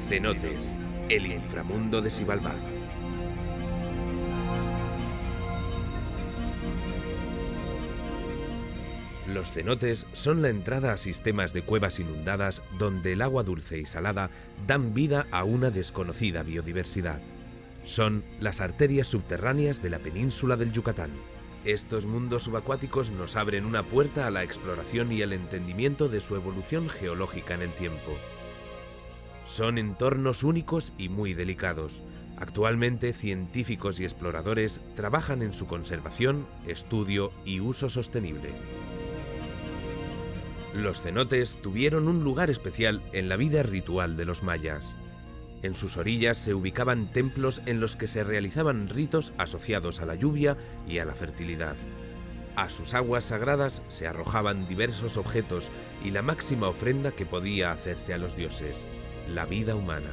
Cenotes, el inframundo de Xibalbá. Los cenotes son la entrada a sistemas de cuevas inundadas donde el agua dulce y salada dan vida a una desconocida biodiversidad. Son las arterias subterráneas de la península del Yucatán. Estos mundos subacuáticos nos abren una puerta a la exploración y al entendimiento de su evolución geológica en el tiempo. Son entornos únicos y muy delicados. Actualmente, científicos y exploradores trabajan en su conservación, estudio y uso sostenible. Los cenotes tuvieron un lugar especial en la vida ritual de los mayas. En sus orillas se ubicaban templos en los que se realizaban ritos asociados a la lluvia y a la fertilidad. A sus aguas sagradas se arrojaban diversos objetos y la máxima ofrenda que podía hacerse a los dioses, la vida humana.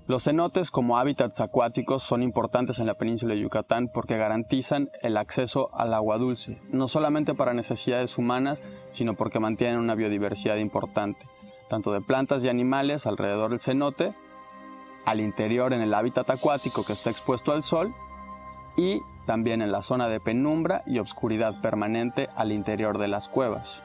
Los cenotes como hábitats acuáticos son importantes en la península de Yucatán porque garantizan el acceso al agua dulce, no solamente para necesidades humanas, sino porque mantienen una biodiversidad importante, tanto de plantas y animales alrededor del cenote, al interior en el hábitat acuático que está expuesto al sol y también en la zona de penumbra y obscuridad permanente al interior de las cuevas.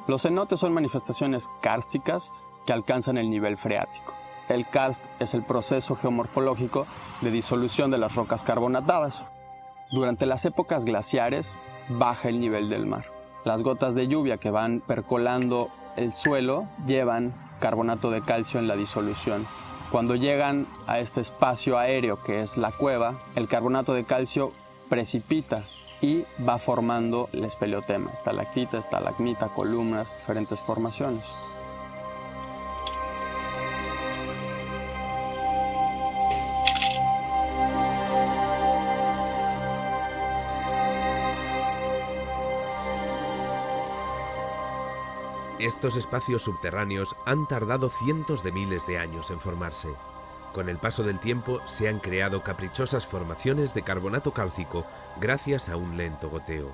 Los cenotes son manifestaciones kársticas que alcanzan el nivel freático. El karst es el proceso geomorfológico de disolución de las rocas carbonatadas. Durante las épocas glaciares baja el nivel del mar. Las gotas de lluvia que van percolando el suelo llevan carbonato de calcio en la disolución. Cuando llegan a este espacio aéreo que es la cueva, el carbonato de calcio precipita y va formando el espeleotema, estalactita, estalagmita, columnas, diferentes formaciones. Estos espacios subterráneos han tardado cientos de miles de años en formarse. Con el paso del tiempo se han creado caprichosas formaciones de carbonato cálcico gracias a un lento goteo.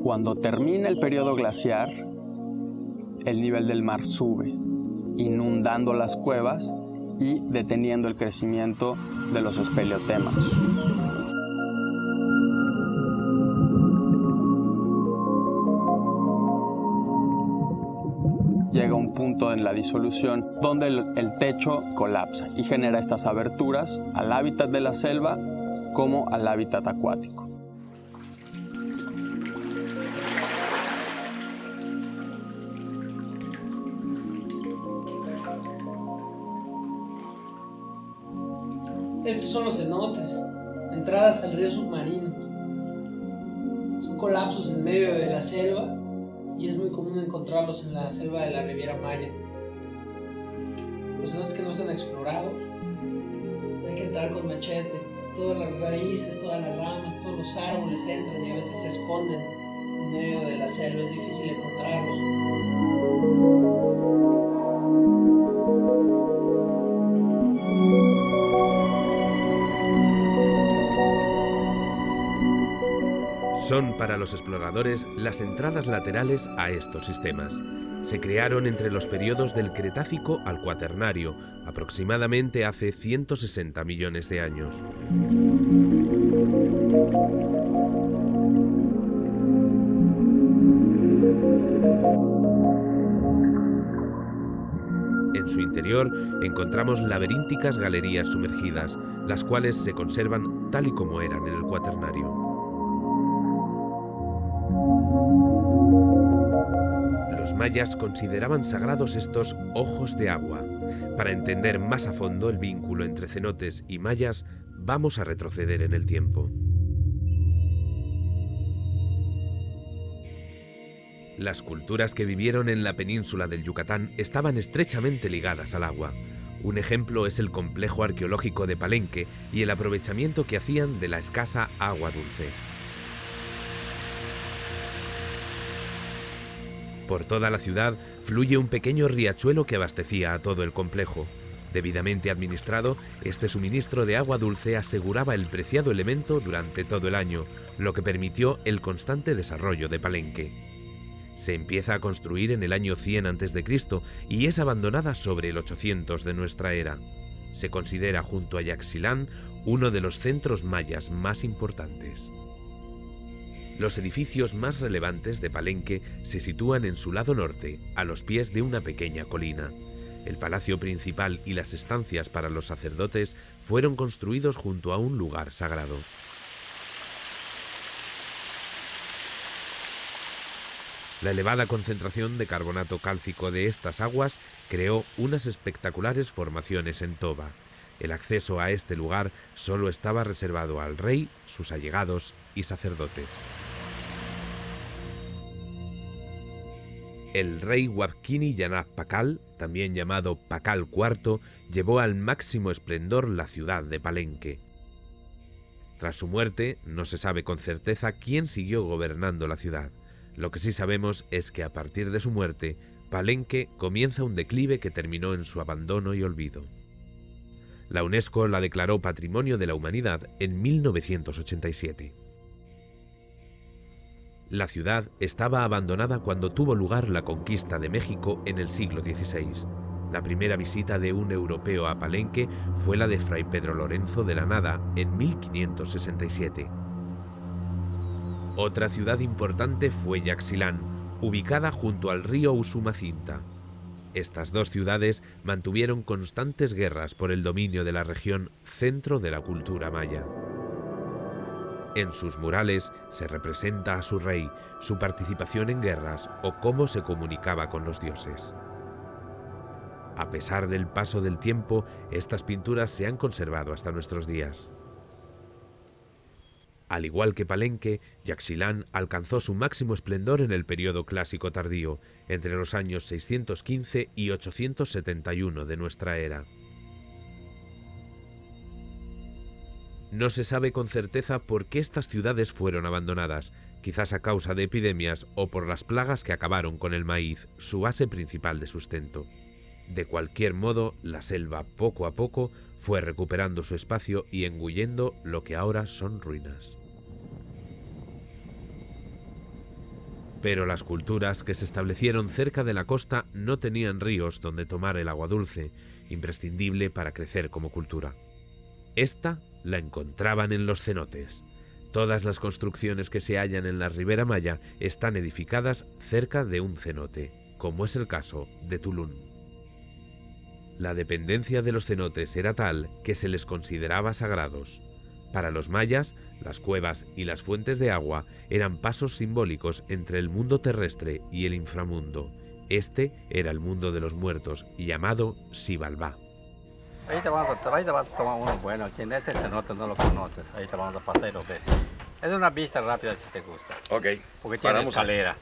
Cuando termina el periodo glaciar, el nivel del mar sube, inundando las cuevas y deteniendo el crecimiento de los espeleotemas. Llega un punto en la disolución donde el techo colapsa y genera estas aberturas al hábitat de la selva como al hábitat acuático. Estos son los cenotes, entradas al río submarino. Son colapsos en medio de la selva y es muy común encontrarlos en la selva de la Riviera Maya. Los cenotes que no están explorados, hay que entrar con machete. Todas las raíces, todas las ramas, todos los árboles entran y a veces se esconden en medio de la selva, es difícil encontrarlos. Son para los exploradores las entradas laterales a estos sistemas. Se crearon entre los periodos del Cretácico al Cuaternario, aproximadamente hace 160 millones de años. En su interior encontramos laberínticas galerías sumergidas, las cuales se conservan tal y como eran en el Cuaternario. Los mayas consideraban sagrados estos ojos de agua. Para entender más a fondo el vínculo entre cenotes y mayas, vamos a retroceder en el tiempo. Las culturas que vivieron en la península del Yucatán estaban estrechamente ligadas al agua. Un ejemplo es el complejo arqueológico de Palenque y el aprovechamiento que hacían de la escasa agua dulce. Por toda la ciudad fluye un pequeño riachuelo que abastecía a todo el complejo. Debidamente administrado, este suministro de agua dulce aseguraba el preciado elemento durante todo el año, lo que permitió el constante desarrollo de Palenque. Se empieza a construir en el año 100 a.C. y es abandonada sobre el 800 de nuestra era. Se considera junto a Yaxchilán uno de los centros mayas más importantes. Los edificios más relevantes de Palenque se sitúan en su lado norte, a los pies de una pequeña colina. El palacio principal y las estancias para los sacerdotes fueron construidos junto a un lugar sagrado. La elevada concentración de carbonato cálcico de estas aguas creó unas espectaculares formaciones en toba. El acceso a este lugar solo estaba reservado al rey, sus allegados y sacerdotes. El rey Huapquini Yanab Pakal, también llamado Pakal IV, llevó al máximo esplendor la ciudad de Palenque. Tras su muerte, no se sabe con certeza quién siguió gobernando la ciudad. Lo que sí sabemos es que a partir de su muerte, Palenque comienza un declive que terminó en su abandono y olvido. La UNESCO la declaró Patrimonio de la Humanidad en 1987. La ciudad estaba abandonada cuando tuvo lugar la conquista de México en el siglo XVI. La primera visita de un europeo a Palenque fue la de Fray Pedro Lorenzo de la Nada en 1567. Otra ciudad importante fue Yaxchilán, ubicada junto al río Usumacinta. Estas dos ciudades mantuvieron constantes guerras por el dominio de la región centro de la cultura maya. En sus murales se representa a su rey, su participación en guerras o cómo se comunicaba con los dioses. A pesar del paso del tiempo, estas pinturas se han conservado hasta nuestros días. Al igual que Palenque, Yaxchilán alcanzó su máximo esplendor en el período clásico tardío, entre los años 615 y 871 de nuestra era. No se sabe con certeza por qué estas ciudades fueron abandonadas, quizás a causa de epidemias o por las plagas que acabaron con el maíz, su base principal de sustento. De cualquier modo, la selva poco a poco fue recuperando su espacio y engullendo lo que ahora son ruinas. Pero las culturas que se establecieron cerca de la costa no tenían ríos donde tomar el agua dulce, imprescindible para crecer como cultura. Esta la encontraban en los cenotes. Todas las construcciones que se hallan en la Ribera Maya están edificadas cerca de un cenote, como es el caso de Tulún. La dependencia de los cenotes era tal que se les consideraba sagrados. Para los mayas, las cuevas y las fuentes de agua eran pasos simbólicos entre el mundo terrestre y el inframundo. Este era el mundo de los muertos, llamado Xibalbá. Ahí te vas a tomar uno bueno. Aquí en este cenote no lo conoces. Ahí te vamos a pasar 2 veces. Es una vista rápida si te gusta. Ok. Porque tiene escalera.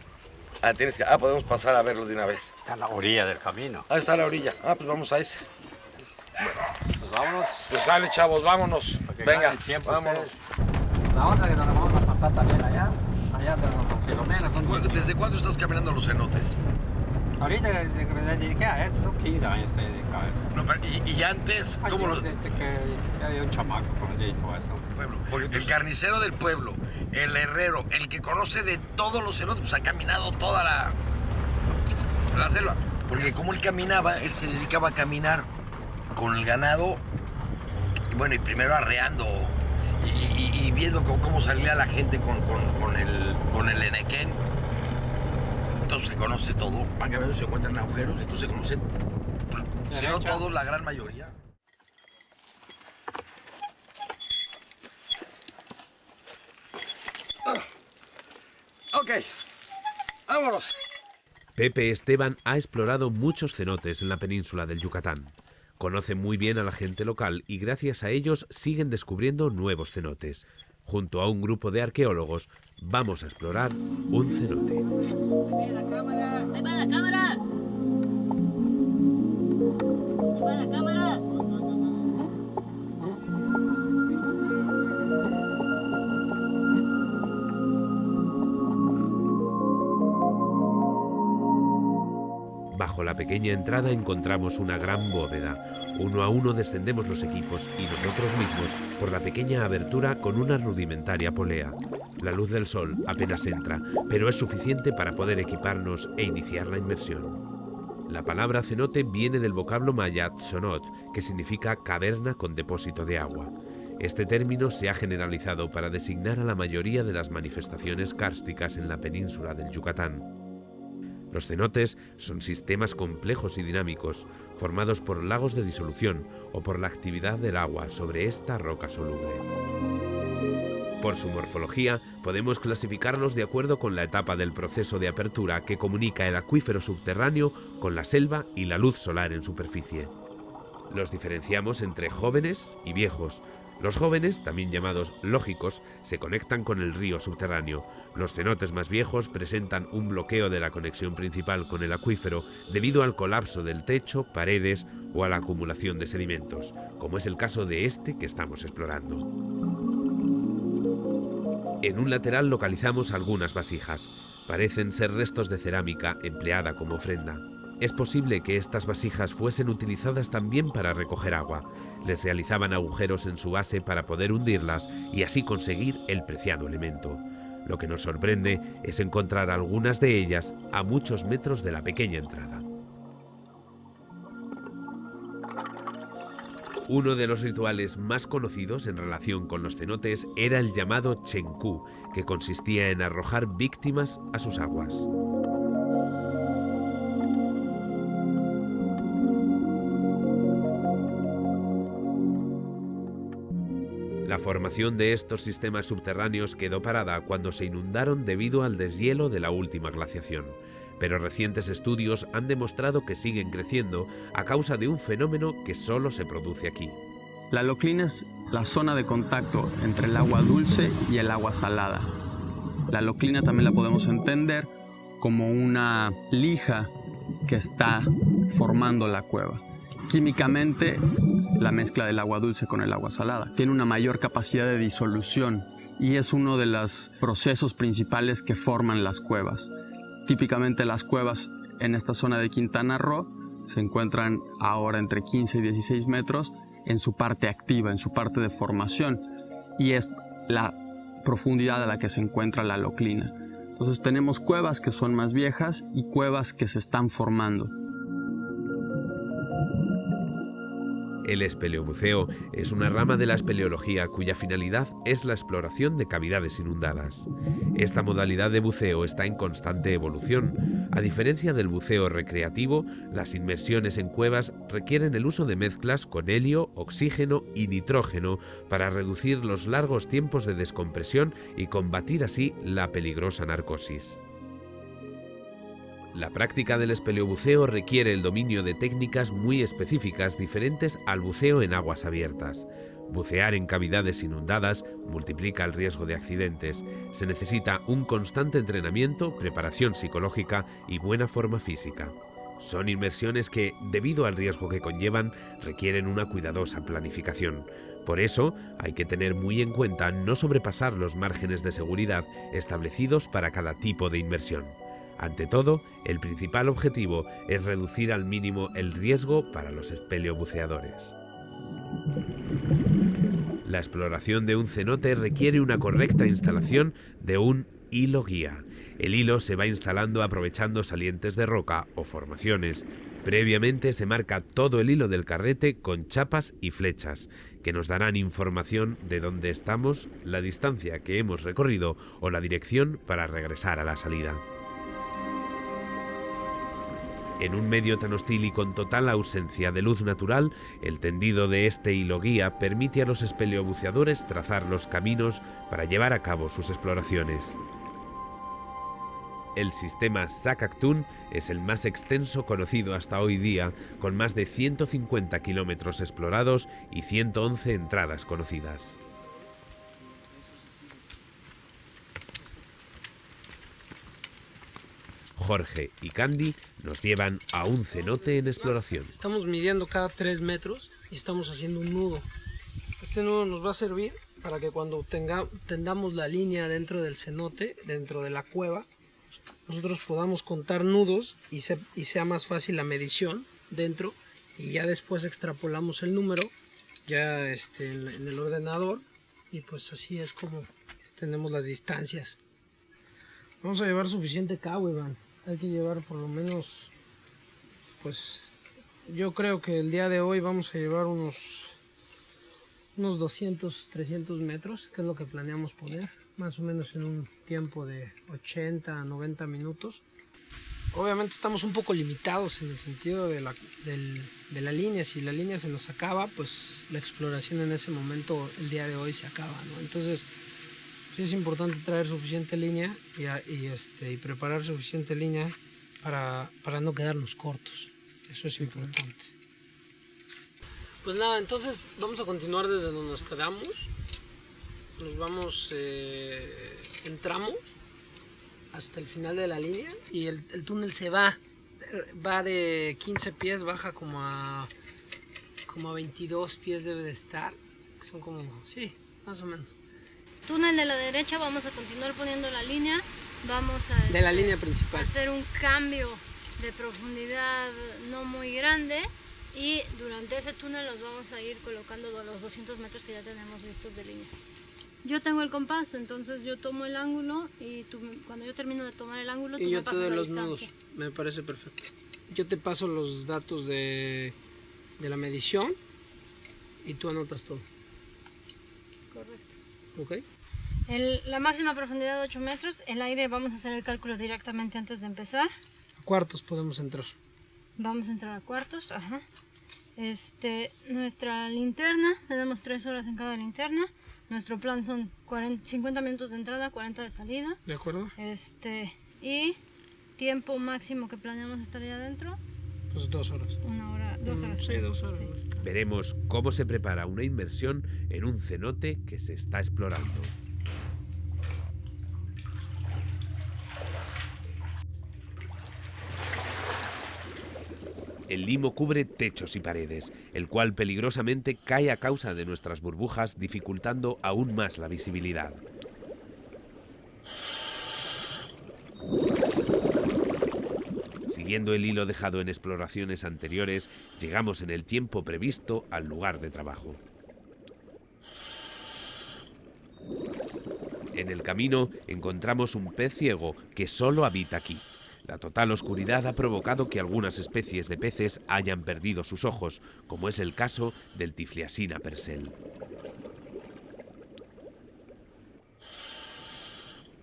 Podemos pasar a verlo de una vez. Está en la orilla del camino. Ah, está a la orilla. Pues vamos a ese. Pues vámonos. Pues sale, chavos, vámonos. Venga, vámonos. Ustedes. La otra que nos vamos a pasar también allá. Allá de los kilómetros. ¿Desde cuándo estás caminando los cenotes? Ahorita desde que me dediqué a esto, son 15 años estoy dedicado a esto. No, y antes, ¿cómo los...? Desde que había un chamaco conocí todo eso. Pueblo. Porque el carnicero del pueblo, el herrero, el que conoce de todos los cenotes, pues ha caminado toda la selva. Porque como él caminaba, él se dedicaba a caminar con el ganado, y bueno, y primero arreando y viendo cómo salía la gente con el enequén. Entonces se conoce todo, van a ver si se encuentran agujeros, entonces se conocen, si no todos, la gran mayoría. Ok, vámonos. Pepe Esteban ha explorado muchos cenotes en la península del Yucatán. Conoce muy bien a la gente local y gracias a ellos siguen descubriendo nuevos cenotes. Junto a un grupo de arqueólogos, vamos a explorar un cenote. ¡Ahí va la cámara! ¡Ahí va la cámara! ¡Ahí va la cámara! Bajo la pequeña entrada encontramos una gran bóveda. Uno a uno descendemos los equipos y nosotros mismos por la pequeña abertura con una rudimentaria polea. La luz del sol apenas entra, pero es suficiente para poder equiparnos e iniciar la inmersión. La palabra cenote viene del vocablo maya tzonot, que significa caverna con depósito de agua. Este término se ha generalizado para designar a la mayoría de las manifestaciones kársticas en la península del Yucatán. Los cenotes son sistemas complejos y dinámicos, formados por lagos de disolución o por la actividad del agua sobre esta roca soluble. Por su morfología, podemos clasificarlos de acuerdo con la etapa del proceso de apertura que comunica el acuífero subterráneo con la selva y la luz solar en superficie. Los diferenciamos entre jóvenes y viejos. Los jóvenes, también llamados lógicos, se conectan con el río subterráneo. Los cenotes más viejos presentan un bloqueo de la conexión principal con el acuífero debido al colapso del techo, paredes o a la acumulación de sedimentos, como es el caso de este que estamos explorando. En un lateral localizamos algunas vasijas. Parecen ser restos de cerámica empleada como ofrenda. Es posible que estas vasijas fuesen utilizadas también para recoger agua. Les realizaban agujeros en su base para poder hundirlas y así conseguir el preciado elemento. Lo que nos sorprende es encontrar algunas de ellas a muchos metros de la pequeña entrada. Uno de los rituales más conocidos en relación con los cenotes era el llamado Chencú, que consistía en arrojar víctimas a sus aguas. La formación de estos sistemas subterráneos quedó parada cuando se inundaron debido al deshielo de la última glaciación, pero recientes estudios han demostrado que siguen creciendo a causa de un fenómeno que solo se produce aquí. La aloclina es la zona de contacto entre el agua dulce y el agua salada. La aloclina también la podemos entender como una lija que está formando la cueva. Químicamente, la mezcla del agua dulce con el agua salada tiene una mayor capacidad de disolución y es uno de los procesos principales que forman las cuevas. Típicamente las cuevas en esta zona de Quintana Roo se encuentran ahora entre 15 y 16 metros en su parte activa, en su parte de formación, y es la profundidad a la que se encuentra la aloclina. Entonces tenemos cuevas que son más viejas y cuevas que se están formando. El espeleobuceo es una rama de la espeleología cuya finalidad es la exploración de cavidades inundadas. Esta modalidad de buceo está en constante evolución. A diferencia del buceo recreativo, las inmersiones en cuevas requieren el uso de mezclas con helio, oxígeno y nitrógeno para reducir los largos tiempos de descompresión y combatir así la peligrosa narcosis. La práctica del espeleobuceo requiere el dominio de técnicas muy específicas diferentes al buceo en aguas abiertas. Bucear en cavidades inundadas multiplica el riesgo de accidentes. Se necesita un constante entrenamiento, preparación psicológica y buena forma física. Son inmersiones que, debido al riesgo que conllevan, requieren una cuidadosa planificación. Por eso, hay que tener muy en cuenta no sobrepasar los márgenes de seguridad establecidos para cada tipo de inmersión. Ante todo, el principal objetivo es reducir al mínimo el riesgo para los espeleobuceadores. La exploración de un cenote requiere una correcta instalación de un hilo guía. El hilo se va instalando aprovechando salientes de roca o formaciones. Previamente se marca todo el hilo del carrete con chapas y flechas, que nos darán información de dónde estamos, la distancia que hemos recorrido o la dirección para regresar a la salida. En un medio tan hostil y con total ausencia de luz natural, el tendido de este hilo guía permite a los espeleobuceadores trazar los caminos para llevar a cabo sus exploraciones. El sistema Saskatoon es el más extenso conocido hasta hoy día, con más de 150 kilómetros explorados y 111 entradas conocidas. Jorge y Candy nos llevan a un cenote en exploración. Estamos midiendo cada 3 metros y estamos haciendo un nudo. Este nudo nos va a servir para que cuando tendamos la línea dentro del cenote, dentro de la cueva, nosotros podamos contar nudos y sea más fácil la medición dentro, y ya después extrapolamos el número ya en el ordenador, y pues así es como tenemos las distancias. Vamos a llevar suficiente cabo, Iván. Hay que llevar por lo menos, pues yo creo que el día de hoy vamos a llevar unos 200, 300 metros, que es lo que planeamos poner, más o menos en un tiempo de 80 a 90 minutos. Obviamente estamos un poco limitados en el sentido de la línea. Si la línea se nos acaba, pues la exploración en ese momento, el día de hoy, se acaba, ¿no? Entonces sí es importante traer suficiente línea y preparar suficiente línea para no quedarnos cortos. Eso es importante. Pues nada, entonces vamos a continuar desde donde nos quedamos. Nos vamos en tramo hasta el final de la línea, y el túnel se va de 15 pies, baja como a 22 pies debe de estar, que son como, sí, más o menos. Túnel de la derecha, vamos a continuar poniendo la línea, vamos a de la línea principal hacer un cambio de profundidad no muy grande, y durante ese túnel los vamos a ir colocando los 200 metros que ya tenemos listos de línea. Yo tengo el compás, entonces yo tomo el ángulo, y cuando yo termino de tomar el ángulo, tú me pasas la distancia. Y yo te doy los nudos, me parece perfecto. Yo te paso los datos de la medición y tú anotas todo. Correcto. ¿Ok? La máxima profundidad de 8 metros, el aire vamos a hacer el cálculo directamente antes de empezar. A cuartos podemos entrar. Vamos a entrar a cuartos, ajá. Nuestra linterna, tenemos 3 horas en cada linterna. Nuestro plan son 50 minutos de entrada, 40 de salida. ¿De acuerdo? Y tiempo máximo que planeamos estar allá adentro. Pues 2 horas. 1 hora, 2 horas. Sí, 2 horas. Sí. Veremos cómo se prepara una inmersión en un cenote que se está explorando. El limo cubre techos y paredes, el cual peligrosamente cae a causa de nuestras burbujas, dificultando aún más la visibilidad. Siguiendo el hilo dejado en exploraciones anteriores, llegamos en el tiempo previsto al lugar de trabajo. En el camino encontramos un pez ciego que solo habita aquí. La total oscuridad ha provocado que algunas especies de peces hayan perdido sus ojos, como es el caso del Typhliasina persel.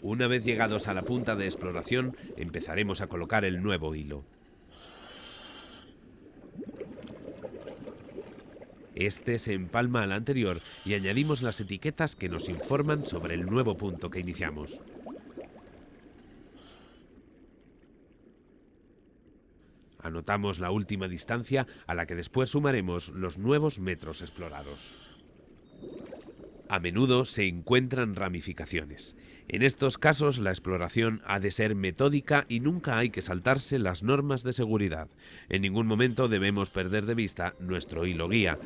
Una vez llegados a la punta de exploración, empezaremos a colocar el nuevo hilo. Este se empalma al anterior y añadimos las etiquetas que nos informan sobre el nuevo punto que iniciamos. Anotamos la última distancia, a la que después sumaremos los nuevos metros explorados. A menudo se encuentran ramificaciones. En estos casos la exploración ha de ser metódica y nunca hay que saltarse las normas de seguridad. En ningún momento debemos perder de vista nuestro hilo guía.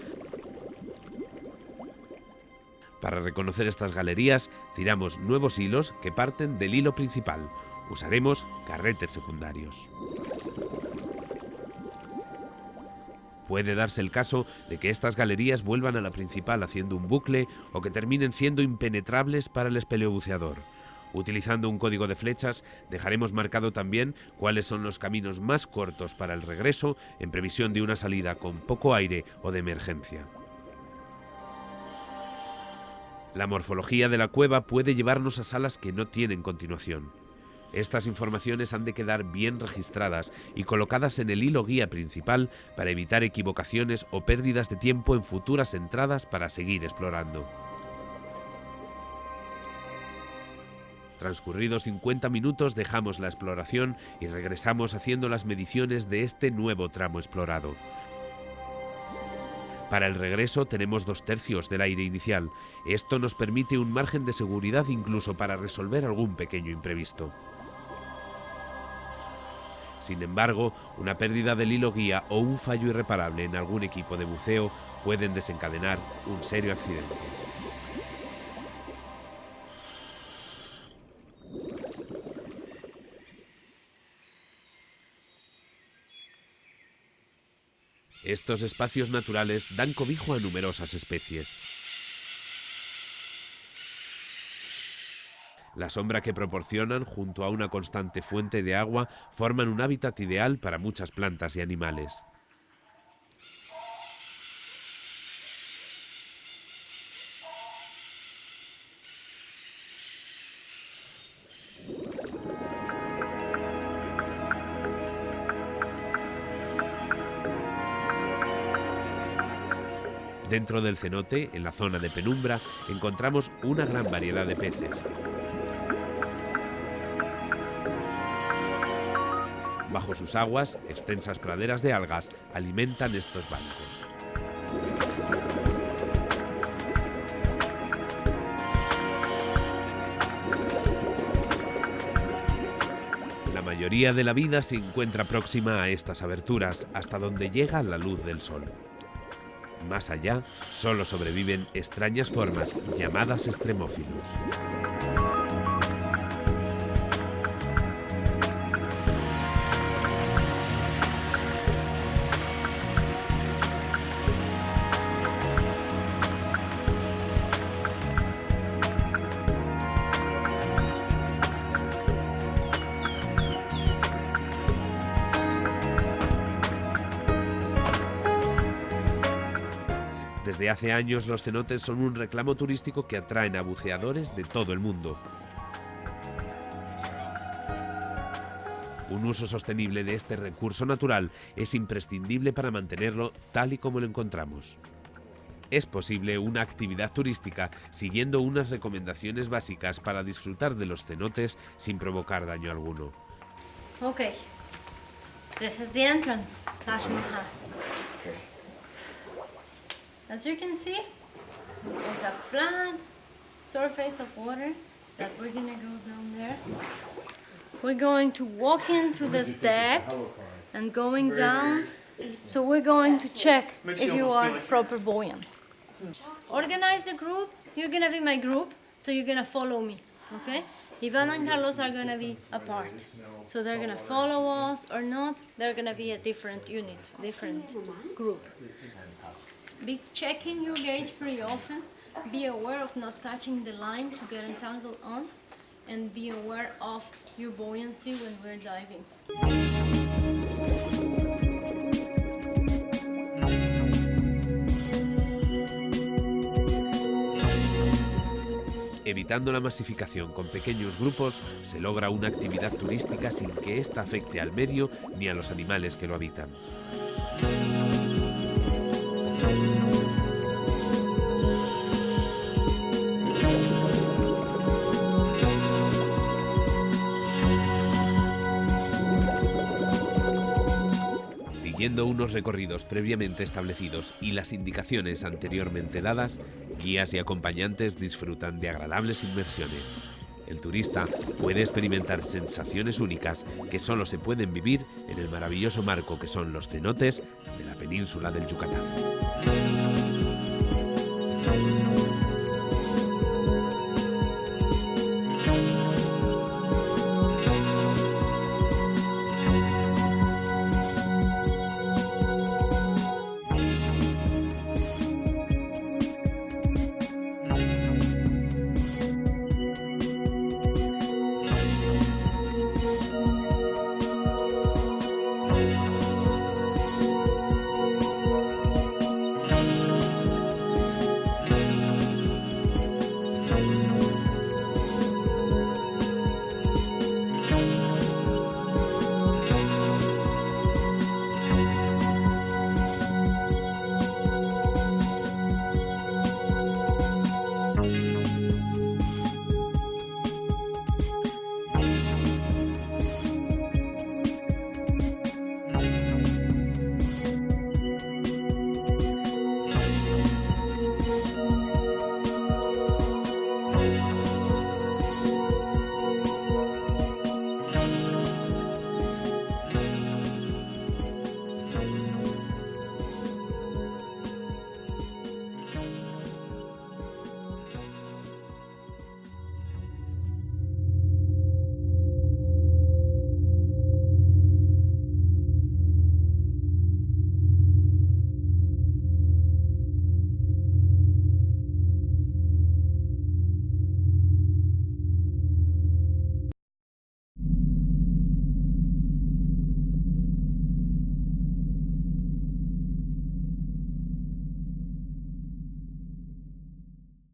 Para reconocer estas galerías, tiramos nuevos hilos que parten del hilo principal. Usaremos carretes secundarios. Puede darse el caso de que estas galerías vuelvan a la principal haciendo un bucle o que terminen siendo impenetrables para el espeleobuceador. Utilizando un código de flechas, dejaremos marcado también cuáles son los caminos más cortos para el regreso en previsión de una salida con poco aire o de emergencia. La morfología de la cueva puede llevarnos a salas que no tienen continuación. Estas informaciones han de quedar bien registradas y colocadas en el hilo guía principal para evitar equivocaciones o pérdidas de tiempo en futuras entradas para seguir explorando. Transcurridos 50 minutos dejamos la exploración y regresamos haciendo las mediciones de este nuevo tramo explorado. Para el regreso tenemos 2/3 del aire inicial. Esto nos permite un margen de seguridad incluso para resolver algún pequeño imprevisto. Sin embargo, una pérdida del hilo guía o un fallo irreparable en algún equipo de buceo pueden desencadenar un serio accidente. Estos espacios naturales dan cobijo a numerosas especies. La sombra que proporcionan, junto a una constante fuente de agua, forman un hábitat ideal para muchas plantas y animales. Dentro del cenote, en la zona de penumbra, encontramos una gran variedad de peces. Bajo sus aguas, extensas praderas de algas alimentan estos bancos. La mayoría de la vida se encuentra próxima a estas aberturas, hasta donde llega la luz del sol. Más allá, solo sobreviven extrañas formas llamadas extremófilos. Desde hace años los cenotes son un reclamo turístico que atraen a buceadores de todo el mundo. Un uso sostenible de este recurso natural es imprescindible para mantenerlo tal y como lo encontramos. Es posible una actividad turística siguiendo unas recomendaciones básicas para disfrutar de los cenotes sin provocar daño alguno. Okay, this is the entrance, Taj Mahal. As you can see, there's a flat surface of water that we're gonna go down there. We're going to walk in through the steps and going down. So we're going to check if you are proper buoyant. Organize a group. You're gonna be my group, so you're gonna follow me, okay? Ivan and Carlos are gonna be apart. So they're gonna follow us or not. They're gonna be a different unit, different group. Be checking your gauge pretty often. Be aware of not catching the line to get entangled on. And be aware of your buoyancy when we're diving. Evitando la masificación con pequeños grupos, se logra una actividad turística sin que ésta afecte al medio ni a los animales que lo habitan. Siguiendo unos recorridos previamente establecidos y las indicaciones anteriormente dadas, guías y acompañantes disfrutan de agradables inmersiones. El turista puede experimentar sensaciones únicas que solo se pueden vivir en el maravilloso marco que son los cenotes de la península del Yucatán.